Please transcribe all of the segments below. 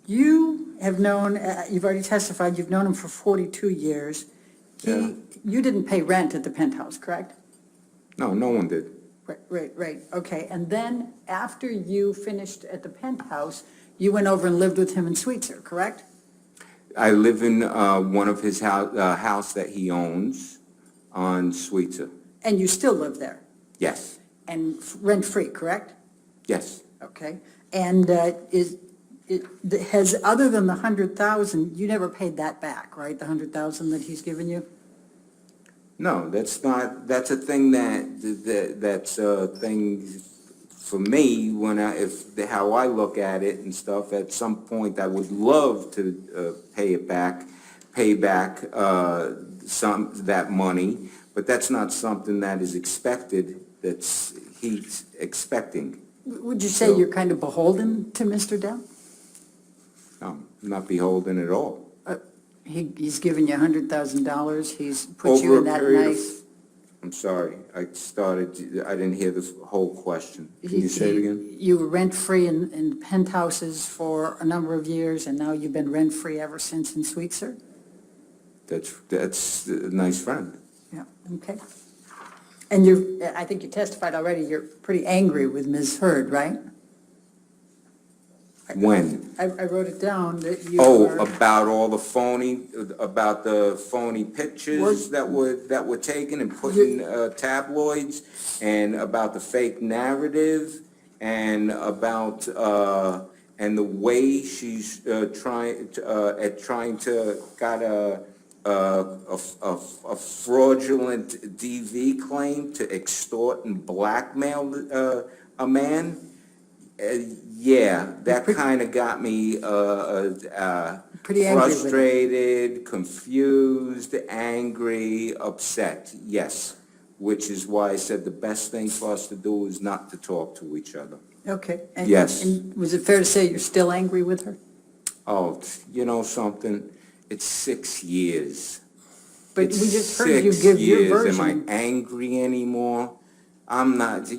You have known, you've already testified, you've known him for 42 years. Yeah. You didn't pay rent at the penthouse, correct? No, no one did. Right, okay. And then after you finished at the penthouse, you went over and lived with him in Sweetser, correct? I live in one of his house that he owns on Sweetser. And you still live there? Yes, And rent-free, correct? yes. Okay. And has, other than the 100,000, you never paid that back, right? The 100,000 that he's given you? No, that's a thing that's a thing for me when how I look at it and stuff. At some point, I would love to pay back that money, but that's not something that is expected, he's expecting. Would you say you're kind of beholden to Mr. Depp? I'm not beholden at all. He's given you $100,000, he's put you Over in a that period nice... I'm sorry, I didn't hear the whole question. Can you say it again? You were rent-free in penthouses for a number of years, and now you've been rent-free ever since in Sweetser? That's a nice friend. Yeah, okay. And I think you testified already, you're pretty angry with Ms. Heard, right? When? I wrote it down that you Oh, are... about the phony pictures that were taken and put in tabloids, and about the fake narrative, and about and the way she's trying to got a fraudulent DV claim to extort and blackmail a man. Yeah, that kind of got me Pretty angry with it. frustrated, confused, angry, upset, yes. Which is why I said the best thing for us to do is not to talk to each other. Okay. And, Yes. And was it fair to say you're still angry with her? Oh, you know something? It's 6 years. But It's we just heard you 6 give your years. version. Am I angry anymore? I'm not,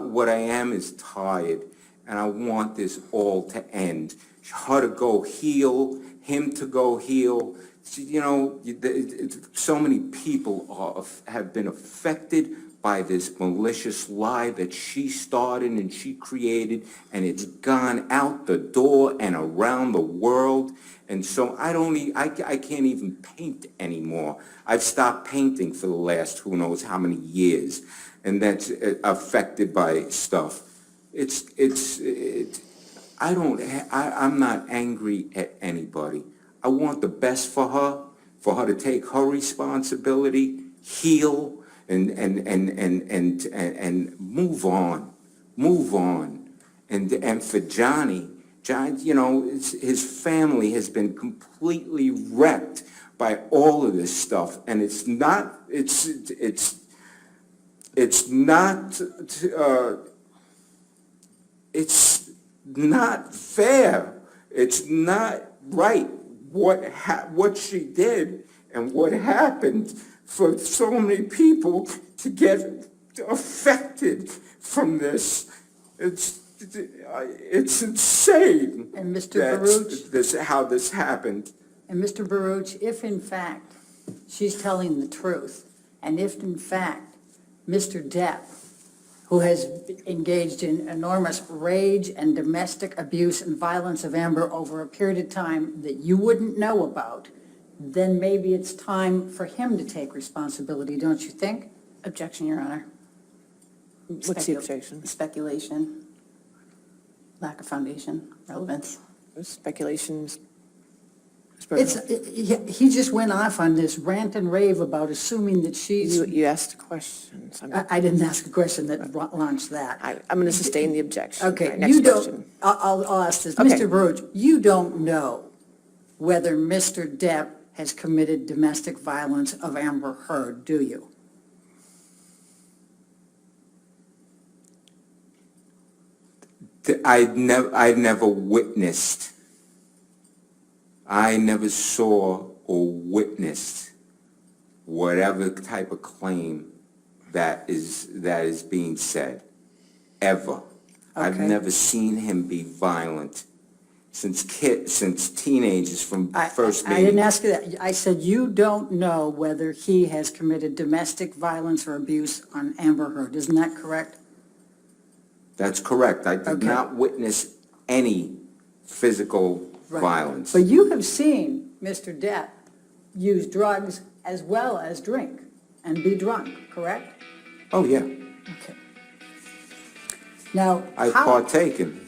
what I am is tired, and I want this all to end. Her to go heal, him to go heal. So many people have been affected by this malicious lie that she started and she created, and it's gone out the door and around the world. And so I can't even paint anymore. I've stopped painting for the last who knows how many years, and that's affected by stuff. I'm not angry at anybody. I want the best for her to take her responsibility, heal, and move on. And for Johnny, his family has been completely wrecked by all of this stuff, and it's not fair. It's not right what she did and what happened for so many people to get affected from this. It's insane. And Mr. Baruch, how this happened. and Mr. Baruch, if in fact she's telling the truth, and if in fact Mr. Depp, who has engaged in enormous rage and domestic abuse and violence of Amber over a period of time that you wouldn't know about, then maybe it's time for him to take responsibility, don't you think? Objection, Your Honor. What's the objection? Speculation, lack of foundation, relevance. Speculations. He just went off on this rant and rave about assuming that she's... You asked questions. I didn't ask a question that launched that. I'm going to sustain the objection. Okay, Right, next question. I'll ask this. Okay. Mr. Baruch, you don't know whether Mr. Depp has committed domestic violence of Amber Heard, do you? I never witnessed. I never saw or witnessed whatever type of claim that is being said, ever. I've Okay. never seen him be violent. since teenagers from first I didn't meeting. ask you that. I said you don't know whether he has committed domestic violence or abuse on Amber Heard. Isn't that correct? That's correct. I did Okay. not witness any physical Right. violence. But you have seen Mr. Depp use drugs as well as drink and be drunk, correct? Oh, yeah. Okay. Now, I've how, partaken.